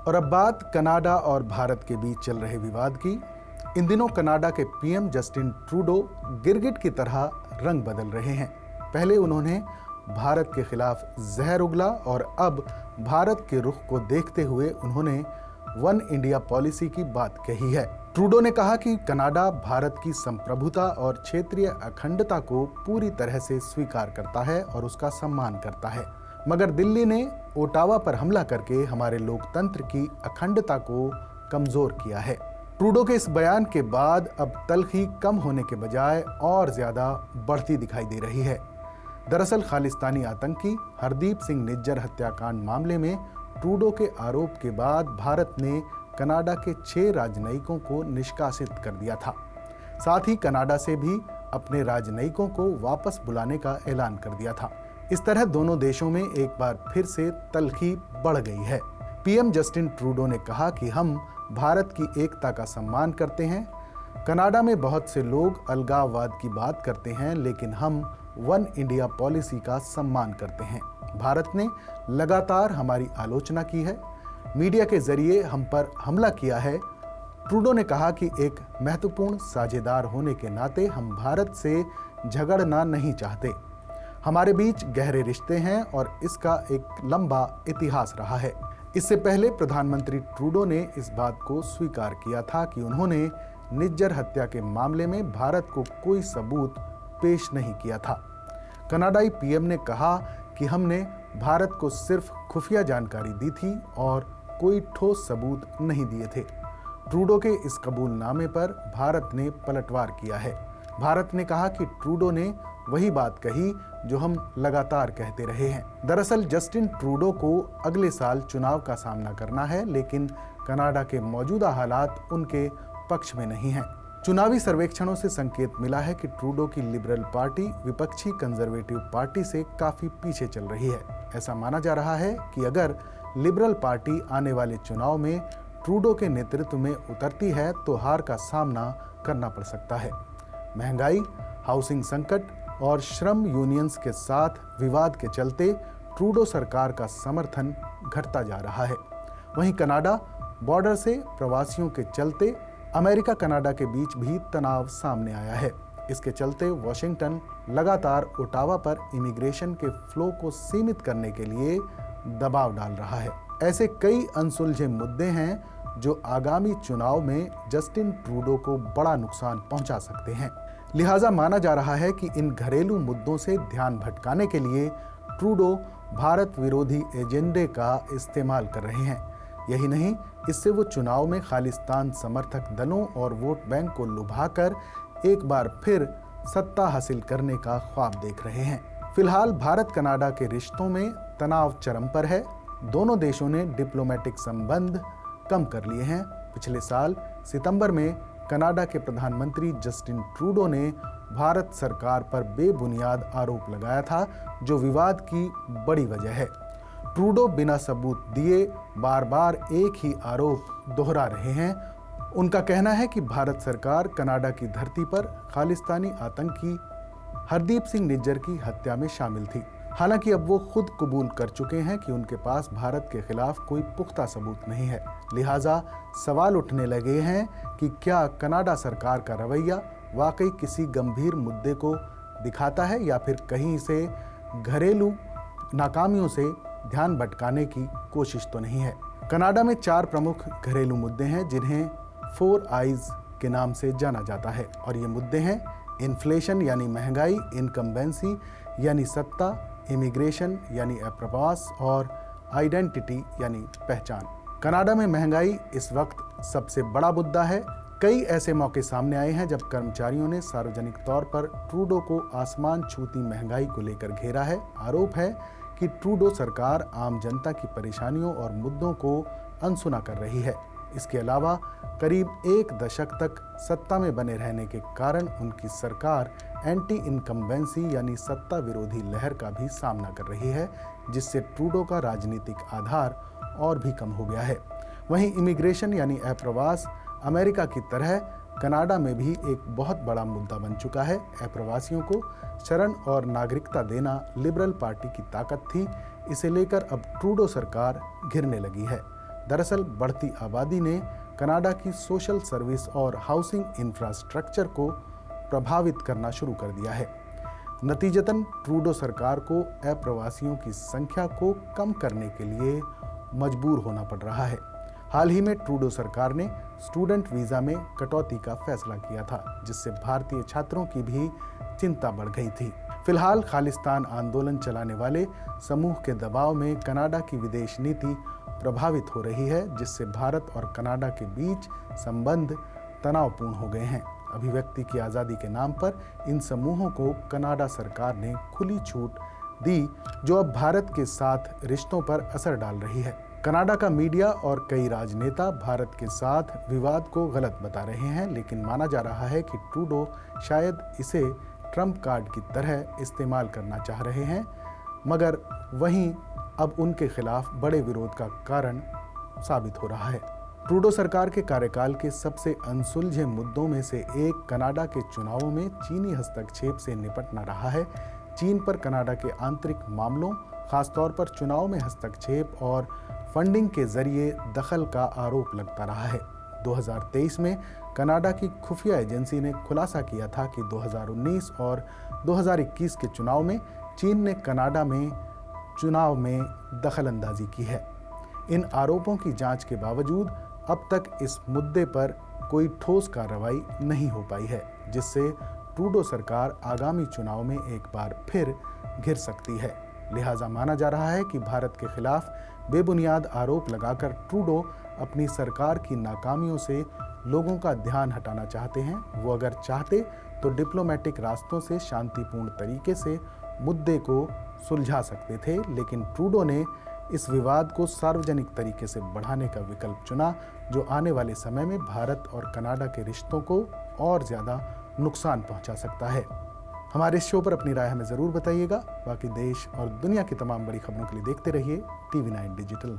और अब बात कनाडा और भारत के बीच चल रहे विवाद की। इन दिनों कनाडा के पीएम जस्टिन ट्रूडो गिरगिट की तरह रंग बदल रहे हैं। पहले उन्होंने भारत के खिलाफ जहर उगला और अब भारत के रुख को देखते हुए उन्होंने वन इंडिया पॉलिसी की बात कही है। ट्रूडो ने कहा कि कनाडा भारत की संप्रभुता और क्षेत्रीय अखंडता को पूरी तरह से स्वीकार करता है और उसका सम्मान करता है, मगर दिल्ली ने ओटावा पर हमला करके हमारे लोकतंत्र की अखंडता को कमजोर किया है। ट्रूडो के इस बयान के बाद अब तलखी कम होने के बजाय और ज्यादा बढ़ती दिखाई दे रही है। दरअसल खालिस्तानी आतंकी हरदीप सिंह निज्जर हत्याकांड मामले में ट्रूडो के आरोप के बाद भारत ने कनाडा के 6 राजनयिकों को निष्कासित कर दिया था। साथ ही कनाडा से भी अपने राजनयिकों को वापस बुलाने का ऐलान कर दिया था। इस तरह दोनों देशों में एक बार फिर से तलखी बढ़ गई है। पीएम जस्टिन ट्रूडो ने कहा कि हम भारत की एकता का सम्मान करते हैं। कनाडा में बहुत से लोग अलगाववाद की बात करते हैं, लेकिन हम वन इंडिया पॉलिसी का सम्मान करते हैं। भारत ने लगातार हमारी आलोचना की है, मीडिया के जरिए हम पर हमला किया है। ट्रूडो ने कहा कि एक महत्वपूर्ण साझेदार होने के नाते हम भारत से झगड़ना नहीं चाहते। हमारे बीच गहरे रिश्ते हैं और इसका एक लंबा इतिहास रहा है। इससे पहले प्रधानमंत्री ट्रूडो ने इस बात को स्वीकार किया था कि उन्होंने निज्जर हत्या के मामले में भारत को कोई सबूत पेश नहीं किया था। कनाडाई पीएम ने कहा कि हमने भारत को सिर्फ खुफिया जानकारी दी थी और कोई ठोस सबूत नहीं दिए थे। ट्रूडो के इस कबूलनामे पर भारत ने पलटवार किया है। भारत ने कहा कि ट्रूडो ने वही बात कही जो हम लगातार कहते रहे हैं। दरअसल जस्टिन ट्रूडो को अगले साल चुनाव का सामना करना है, लेकिन कनाडा के मौजूदा हालात उनके पक्ष में नहीं हैं। चुनावी सर्वेक्षणों से संकेत मिला है कि ट्रूडो की लिबरल पार्टी विपक्षी कंजर्वेटिव पार्टी से काफी पीछे चल रही है। ऐसा माना जा रहा है कि अगर लिबरल पार्टी आने वाले चुनाव में ट्रूडो के नेतृत्व में उतरती है तो हार का सामना करना पड़ सकता है। महंगाई, हाउसिंग संकट और श्रम यूनियंस के साथ विवाद के चलते ट्रूडो सरकार का समर्थन घटता जा रहा है। वहीं कनाडा बॉर्डर से प्रवासियों के चलते अमेरिका कनाडा के बीच भी तनाव सामने आया है। इसके चलते वॉशिंगटन लगातार ओटावा पर इमिग्रेशन के फ्लो को सीमित करने के लिए दबाव डाल रहा है। ऐसे कई अनसुलझे मुद्दे हैं जो आगामी चुनाव में जस्टिन ट्रूडो को बड़ा नुकसान पहुंचा सकते हैं। लिहाजा माना जा रहा है कि इन घरेलू मुद्दों से ध्यान भटकाने के लिए ट्रूडो भारत विरोधी एजेंडे का इस्तेमाल कर रहे हैं। यही नहीं, इससे वो चुनाव में खालिस्तान समर्थक दलों और वोट बैंक को लुभाकर एक बार फिर सत्ता हासिल करने का ख्वाब देख रहे हैं। फिलहाल भारत कनाडा के रिश्तों में तनाव चरम पर है। दोनों देशों ने डिप्लोमेटिक संबंध कम कर लिए हैं। पिछले साल सितंबर में कनाडा के प्रधानमंत्री जस्टिन ट्रूडो ने भारत सरकार पर बेबुनियाद आरोप लगाया था, जो विवाद की बड़ी वजह है। ट्रूडो बिना सबूत दिए बार बार एक ही आरोप दोहरा रहे हैं। उनका कहना है कि भारत सरकार कनाडा की धरती पर खालिस्तानी आतंकी हरदीप सिंह निज्जर की हत्या में शामिल थी। हालांकि अब वो खुद कबूल कर चुके हैं कि उनके पास भारत के खिलाफ कोई पुख्ता सबूत नहीं है। लिहाजा सवाल उठने लगे हैं कि क्या कनाडा सरकार का रवैया वाकई किसी गंभीर मुद्दे को दिखाता है या फिर कहीं से घरेलू नाकामियों से ध्यान भटकाने की कोशिश तो नहीं है। कनाडा में 4 प्रमुख घरेलू मुद्दे हैं जिन्हें 4 आइज के नाम से जाना जाता है, और ये मुद्दे हैं इन्फ्लेशन यानी महंगाई, इनकम्बेंसी यानी सत्ता, इमिग्रेशन यानी अप्रवास और आइडेंटिटी यानी पहचान। कनाडा में महंगाई इस वक्त सबसे बड़ा मुद्दा है। कई ऐसे मौके सामने आए हैं जब कर्मचारियों ने सार्वजनिक तौर पर ट्रूडो को आसमान छूती महंगाई को लेकर घेरा है। आरोप है कि ट्रूडो सरकार आम जनता की परेशानियों और मुद्दों को अनसुना कर रही है। इसके अलावा करीब 1 दशक तक सत्ता में बने रहने के कारण उनकी सरकार एंटी इनकम्बेंसी यानी सत्ता विरोधी लहर का भी सामना कर रही है, जिससे ट्रूडो का राजनीतिक आधार और भी कम हो गया है। वहीं इमिग्रेशन यानी अप्रवास अमेरिका की तरह कनाडा में भी एक बहुत बड़ा मुद्दा बन चुका है। अप्रवासियों को शरण और नागरिकता देना लिबरल पार्टी की ताकत थी। इसे लेकर अब ट्रूडो सरकार घिरने लगी है। दरअसल बढ़ती आबादी ने कनाडा की सोशल सर्विस और हाउसिंग इंफ्रास्ट्रक्चर को प्रभावित करना शुरू कर दिया है। नतीजतन ट्रूडो सरकार को अप्रवासियों की संख्या को कम करने के लिए मजबूर होना पड़ रहा है। हाल ही में ट्रूडो सरकार ने स्टूडेंट वीज़ा में कटौती का फैसला किया था, जिससे भारतीय छात्रों की भी चिंता बढ़ गई थी। फिलहाल खालिस्तान आंदोलन चलाने वाले समूह के दबाव में कनाडा की विदेश नीति प्रभावित हो रही है, जिससे भारत और कनाडा के बीच संबंध तनावपूर्ण हो गए हैं। अभिव्यक्ति की आज़ादी के नाम पर इन समूहों को कनाडा सरकार ने खुली छूट दी, जो अब भारत के साथ रिश्तों पर असर डाल रही है। कनाडा का मीडिया और कई राजनेता भारत के साथ विवाद को गलत बता रहे हैं, लेकिन माना जा रहा है कि ट्रूडो शायद इसे ट्रम्प कार्ड की तरह इस्तेमाल करना चाह रहे हैं, मगर वहीं अब उनके खिलाफ बड़े विरोध का कारण साबित हो रहा है। ट्रूडो सरकार के कार्यकाल के सबसे अनसुलझे मुद्दों में से एक कनाडा के चुनावों में चीनी हस्तक्षेप से निपटना रहा है। चीन पर कनाडा के आंतरिक मामलों, खासतौर पर चुनाव में हस्तक्षेप और फंडिंग के जरिए दखल का आरोप लगता रहा है। 2023 में कनाडा की खुफिया एजेंसी ने खुलासा किया था कि 2019 और 2021 के चुनाव में चीन ने कनाडा में चुनाव में दखलंदाजी की है। इन आरोपों की जांच के बावजूद अब तक इस मुद्दे पर कोई ठोस कार्रवाई नहीं हो पाई है, जिससे ट्रूडो सरकार आगामी चुनाव में एक बार फिर घिर सकती है। लिहाजा माना जा रहा है कि भारत के खिलाफ बेबुनियाद आरोप लगाकर ट्रूडो अपनी सरकार की नाकामियों से लोगों का ध्यान हटाना चाहते हैं। वो अगर चाहते तो डिप्लोमेटिक रास्तों से शांतिपूर्ण तरीके से मुद्दे को सुलझा सकते थे, लेकिन ट्रूडो ने इस विवाद को सार्वजनिक तरीके से बढ़ाने का विकल्प चुना, जो आने वाले समय में भारत और कनाडा के रिश्तों को और ज़्यादा नुकसान पहुंचा सकता है। हमारे इस शो पर अपनी राय हमें ज़रूर बताइएगा। बाकी देश और दुनिया की तमाम बड़ी खबरों के लिए देखते रहिए TV9 डिजिटल।